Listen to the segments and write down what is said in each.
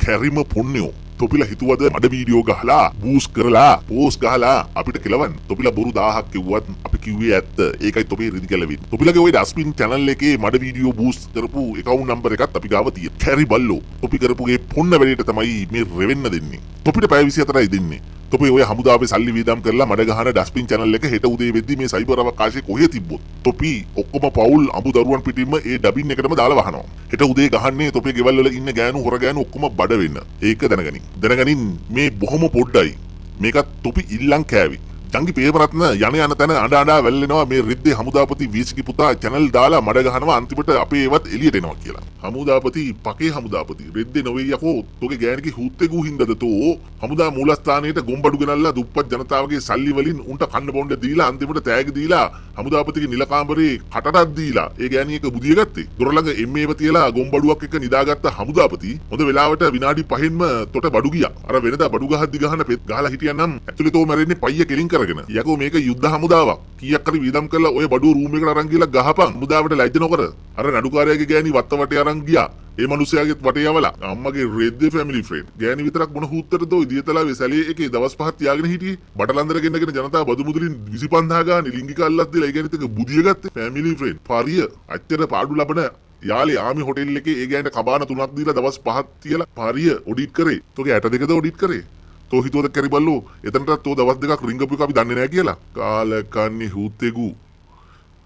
කැරිම පොන්නයෝ තොපිලා හිතුවද මඩ වීඩියෝ ගහලා බූස් කරලා පෝස්ට් ගහලා අපිට කෙලවන්න. තොපිලා බොරු 1000ක් කිව්වත් අපි කිව්වේ ඇත්ත. ඒකයි තොපේ රිදි කෙලවෙන්නේ. තොපිලාගේ ওই ඩස්පින් channel එකේ මඩ වීඩියෝ බූස් කරපු account number එකත් අපි ගාව තියෙනවා. කැරි බල්ලෝ තොපි කරපු ඒ පොන්න වැඩේට තමයි මේ රෙවෙන්න දෙන්නේ. තොපිට පැය 24යි දෙන්නේ. තොපේ ඔය හමුදාවේ සල්ලි වීදම් කරලා මඩ ගහන ඩස්පින් channel එක හෙට උදේ වෙද්දි මේ සයිබර් අවකාශයේ කොහෙ තිබ්බොත් තොපි ඔක්කොම පවුල් අඹු දරුවන් පිටින්ම ඒ ඩබින් එකටම දාලා වහනවා. හෙට උදේ ගහන්නේ තොපේ ගෙවල් වල ඉන්න ගෑනු හොර ගෑනු ඔක්කොම බඩ වෙන්න. ඒක දැනගනින්. දැනගනින් මේ බොහොම පොඩ්ඩයි. මේකත් තොපි ඉල්ලන් කෑවි. ජංගි පේමරත්න යන තැන අඬ වැල්ලෙනවා මේ රිද්දේ හමුදාපති වීසිකි පුතා channel දාලා මඩ ගහනවා අන්තිමට අපේ ඒවත් එළියට එනවා කියලා. හමුදාපති පකේ හමුදාපති රිද්දේ නොවේ යකෝ තෝගේ ගෑණිකේ හුත්තේ ගු හින්දාද තෝ හමුදා මූලස්ථානයේට ගොම්බඩු ගෙනල්ලා දුප්පත් ජනතාවගේ සල්ලි වලින් උන්ට කන්න බොන්න දීලා අන්තිමට තෑගි දීලා හමුදාපතිගේ නිල කාමරේ කටටක් දීලා ඒ ගෑණි එක බුදිය ගත්තේ. දොර ළඟ එම්මේව තියලා ගොම්බඩුවක් එක නිදාගත්ත හමුදාපති හොඳ වෙලාවට විනාඩි 5න්ම තොට බඩු ගියා. අර වෙනදා බඩු ගහද්දි ගහන පෙත් ගහලා හිටියනම් ඇතුලේ තෝ මැරෙන්නේ පයිය කෙලින් කරගෙන. යකෝ මේක යුද්ධ හමුදාවක්. කීයක් හරි වීදම් කරලා ඔය බඩුව රූම් එකට අරන් ගිහලා ගහපන්. හමුදාවට ලැජ්ජ නොකර. අර නඩුකාරයාගේ ගෑණි වටේ අරන් ගියා. ඒ මනුස්සයාගෙත් වටේ යවලා අම්මගේ රෙද්දේ ෆැමිලි ෆ්‍රෙන්ඩ්. ගෑණි විතරක් මොන හුත්තටද ඔය දියතලාවේ සැලේ එකේ දවස් 5ක් තියාගෙන හිටියේ. බටලන්දර ගෙන්නගෙන ජනතාව බදු මුදලින් 25000 ගානේ ලිංගික අල්ලස් දීලා ඒ ගෑණිත් එක බුදිය ගත්තේ ෆැමිලි ෆ්‍රෙන්ඩ්. පරිය අච්චර පාඩු ලබන යාලේ ආමි හොටෙල් එකේ ඒ ගෑණිට කබාන 3ක් දීලා දවස් 5ක් තියලා පරිය ඔඩිට් කරේ. තෝගේ 62ද ඔඩිට් කරේ. තෝ හිතුවද කැරි බල්ලෝ එතනට තෝ දවස් දෙකක් රිංගපු එක අපි දන්නේ නැහැ කියලා. කාලකන්නේ හුත්තේගු.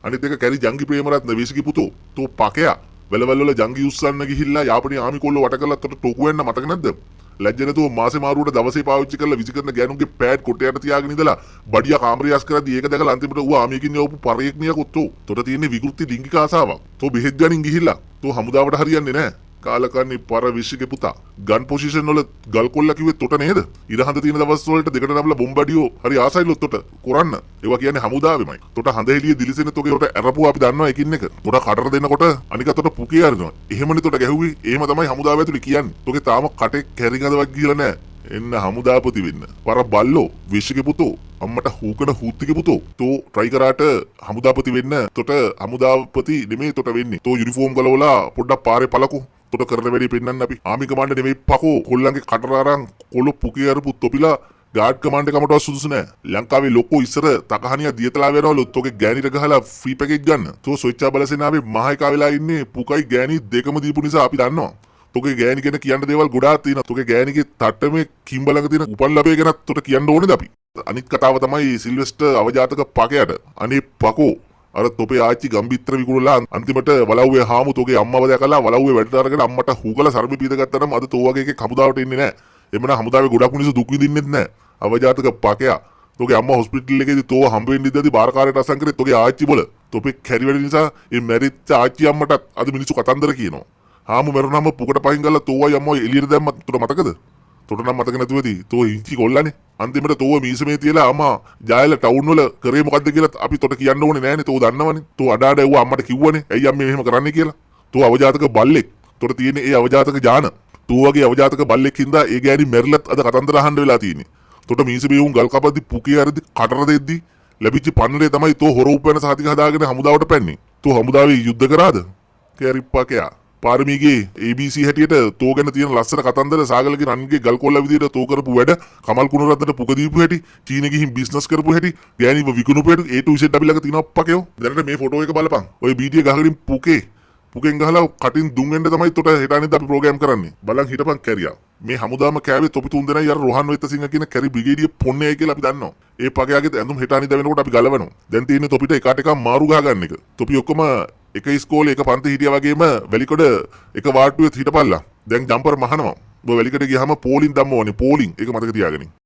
අනිත් එක කැරි ජංගි ප්‍රේමරත්න වීසිකි පුතෝ. තෝ පකයා වෙලවල් වල ජංගි උස්සන්න ගිහිල්ලා යාපනයේ ආමි කොල්ල වට කරලා තොට ටොකු වෙන්න මතක නැද්ද? ලැජ්ජ නැතුව මාසේ මාරුවට දවසේ පාවිච්චි කරලා විසි කරන ගෑනුන්ගේ පෑඩ් කොටයට තියාගෙන ඉඳලා බඩියා කාමරයස් කරද්දී ඒක දැකලා අන්තිමට ඌ ආමියකින් යවපු පරේක් නියකොත් තොට තියෙන්නේ විකෘති ලිංගික ආසාවක්. තෝ බෙහෙත් ගනින් ගිහිල්ලා තෝ හමුදාවට හරියන්නේ නැහැ. කාලකන්නේ පර විශ්ිකේ පුතා ගන් පොසිෂන් වල ගල් කොල්ල කිව්වේ තොට නේද? ඉරහඳ තියෙන දවස් වලට දෙකට නම්ලා බොම්බඩියෝ හරි ආසයිලු තොට කරන්න. ඒවා කියන්නේ හමුදාවෙමයි. තොට හඳ එළිය දිලිසෙන තොගේ තොට ඇරපුවා අපි දන්නවා එකින් එක. තොට කටර දෙන්නකොට අනික තොට පුකේ අරිනවා. එහෙමනේ තොට ගැහුවේ. එහෙම තමයි හමුදාව ඇතුලේ කියන්නේ. තොගේ තාම කටේ කැරිගඳවක් ගිහලා නැහැ. එන්න හමුදාපති වෙන්න. පර බල්ලෝ විශ්ිකේ පුතෝ අම්මට හූකන හූත්තිගේ පුතෝ. තෝ try කරාට හමුදාපති වෙන්න තොට හමුදාපති නෙමෙයි තොට වෙන්නේ. තෝ යුනිෆෝම් ගලවලා පොඩ්ඩක් පාරේ පළකෝ. තොට කරන වැඩි පෙන්නන්න අපි. ආමි කමාන්ඩ් නෙමෙයි පකෝ. කොල්ලන්ගේ කටර අරන් කොළො පුකේ අරපු තොපිලා ගාඩ් කමාන්ඩ් එකකටවත් සුදුසු නෑ. ලංකාවේ ලොකෝ ඉස්සර තකහනිය දියතලා වෙනවලු තෝගේ ගෑනිට ගහලා ෆ්‍රී පැකේජ් ගන්න. තෝ සොයිච්චා බලසේනාවේ මහේකා වෙලා ඉන්නේ පුකයි ගෑනි දෙකම දීපු නිසා අපි දන්නවා. තෝගේ ගෑනි ගැන කියන්න දේවල් ගොඩාක් තියෙනවා. තෝගේ ගෑනිගේ තට්ටමේ කිම්බලඟ තියෙන උපන් ලැබේ ගැනත් තොට කියන්න ඕනේද අපි? අනිත් කතාව තමයි සිල්වෙස්ටර් අවජාතක පකයට. අනේ පකෝ අර තොපේ ආච්චි ගම්බිත්‍ර විකුණලා අන්තිමට වලව්වේ හාමු තෝගේ අම්මව දැකලා වලව්වේ වැඩට අරගෙන අම්මට හුගල සර්බි පීද ගත්තා නම් අද තෝ වගේ එකෙක් හමුදාවට එන්නේ නැහැ. එමන හමුදාවේ ගොඩක් මිනිස්සු දුක් විඳින්නෙත් නැහැ. අවජාතක පකයා තෝගේ අම්මා හොස්පිටල් එකේදී තෝව හම්බ වෙන්න ඉඳදී බාරකාරයට අසං කරේ තෝගේ ආච්චි බොල. තොපේ කැරි වැඩ නිසා ඒ මැරිච්ච ආච්චි අම්මට අද මිනිස්සු කතන්දර කියනවා. හාමු මරුණාම පුකට පහින් ගල්ලා තෝවයි අම්මයි එළියට දැම්මත් තොට මතකද? තොට නම් මතක නැතුව ඇති. තෝ ඉංචි කොල්ලානේ. අන්තිමට තෝව මීසමේ තියලා අම්මා ජායල ටවුන් වල කරේ මොකද්ද කියලා අපි තොට කියන්න ඕනේ නෑනේ. තෝ දන්නවනේ. තෝ අඩාඩ ඇව්වා අම්මට කිව්වනේ. ඇයි අම්මේ මෙහෙම කරන්නේ කියලා. තෝ අවජාතක බල්ලෙක්. තොට තියෙන්නේ ඒ අවජාතක ජාන. තෝ වගේ අවජාතක බල්ලෙක් හින්දා ඒ ගෑණි මැරිලත් අද කතන්දර අහන්න වෙලා තියෙන්නේ. තොට මීසමේ උන් ගල් කපද්දි පුකේ අරදි කටර දෙද්දි ලැබිච්ච පන්නරේ තමයි තෝ හොර උපැන්න සාතික හදාගෙන හමුදාවට පැන්නේ. තෝ හමුදාවේ යුද්ධ කරාද? කැරිප්පකයා පාරමීගේ ABC හැටියට තෝ ගැන තියෙන ලස්සන කතන්දර සාගලගේ රන්ගේ ගල් කොල්ල විදියට තෝ කරපු වැඩ කමල් කුණරත්නට පුක දීපු හැටි චීනෙ ගිහින් බිස්නස් කරපු හැටි ගෑණිව විකුණුපු හැටි A to Z අපි ළඟ තියෙනවා පකයෝ. දැනට මේ ෆොටෝ එක බලපන්. ඔය බීඩිය ගහගෙන පුකෙන් ගහලා කටින් දුම් වෙන්න තමයි තොට හෙටානින්ද අපි ප්‍රෝග්‍රෑම් කරන්නේ. බලන් හිටපන් කැරියා. මේ හමුදාම කෑවේ තොපි තුන් දෙනයි අර රෝහන් වෙත්තසිංහ කියන කැරි බ්‍රිගේඩිය පොන්නේයි කියලා අපි දන්නවා. ඒ පකයාගේ ඇඳුම් හෙටානින්ද වෙනකොට අපි ගලවනවා. දැන් තියෙන්නේ තොපිට එකට එකක් මාරු ගහ ගන්න එක. තොපි ඔක්කොම එක ඉස්කෝලේ එක පන්ති හිටියා වගේම වැලිකොඩ එක වාට්ටුවේ හිටපල්ලා. දැන් ජම්පර් මහනවා. ඔබ වැලිකඩ ගියාම පෝලින් දැම්ම ඕනේ. පෝලින් ඒක මතක තියාගනින්.